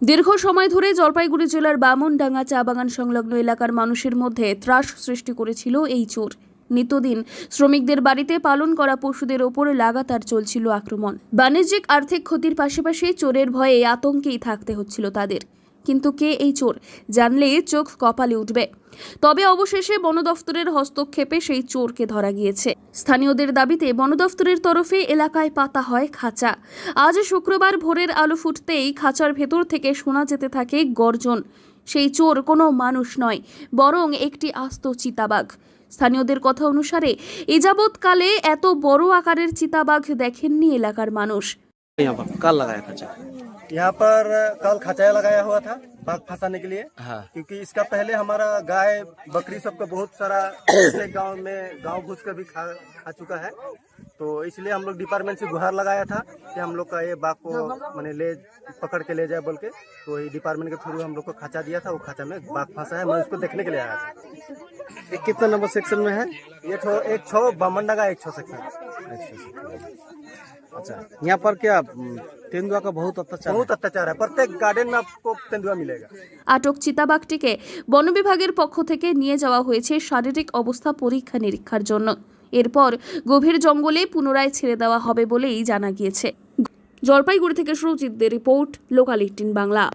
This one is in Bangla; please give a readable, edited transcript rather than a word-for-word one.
দীর্ঘ সময় ধরে জলপাইগুড়ি জেলার বামনডাঙ্গা চা বাগান সংলগ্ন এলাকার মানুষের মধ্যে ত্রাস সৃষ্টি করেছিল এই চোর। নিত্যদিন শ্রমিকদের বাড়িতে পালন করা পশুদের ওপর লাগাতার চলছিল আক্রমণ। বাণিজ্যিক আর্থিক ক্ষতির পাশাপাশি চোরের ভয়ে আতঙ্কেই থাকতে হচ্ছিল তাদের। কিন্তু কে এই চোর জানলে চোখ কপালে উঠবে। তবে অবশেষে বন দফতরের হস্তক্ষেপে সেই চোরকে ধরা গিয়েছে। স্থানীয়দের দাবিতে বন দফতরের তরফে এলাকায় পাতা হয় খাঁচা। আজ শুক্রবার ভোরের আলো ফুটতেই খাঁচার ভেতর থেকে শোনা যেতে থাকে গর্জন। সেই চোর কোনো মানুষ নয়, বরং একটি আস্ত চিতাবাঘ। স্থানীয়দের কথা অনুসারে এ যাবৎকালে এত বড় আকারের চিতাবাঘ দেখেননি এলাকার মানুষ। यहाँ पर कल खचाया लगाया हुआ था बाघ फंसाने के लिए। हाँ। क्योंकि इसका पहले हमारा गाय बकरी सबका बहुत सारा गांव में गांव घुस कर भी खा चुका है। तो इसलिए हम लोग डिपार्टमेंट से गुहार लगाया था कि हम लोग का ये बाघ को मैंने पकड़ के ले जाए बोल के। तो ये डिपार्टमेंट के थ्रू हम लोग को खाचा दिया था, वो खाचा में बाघ फंसा है। मैं उसको देखने के लिए आया था। ये कितना नंबर सेक्शन में है? ये एक 6 बामनडंगा 1 6 सेक्शन। अच्छा, यहाँ पर क्या तेंदुआ का बहुत अत्याचार है। प्रत्येक गार्डन में आपको तेंदुआ मिलेगा। আটক চিতাবাঘটিকে বন বিভাগের পক্ষ থেকে নিয়ে যাওয়া হয়েছে শারীরিক অবস্থা পরীক্ষা নিরীক্ষার জন্য। এরপর গভীর জঙ্গলে পুনরায় ছেড়ে দেওয়া হবে বলেই জানা গিয়েছে। জলপাইগুড়ি থেকে সুরজিৎদের রিপোর্ট, লোকাল 18 বাংলা।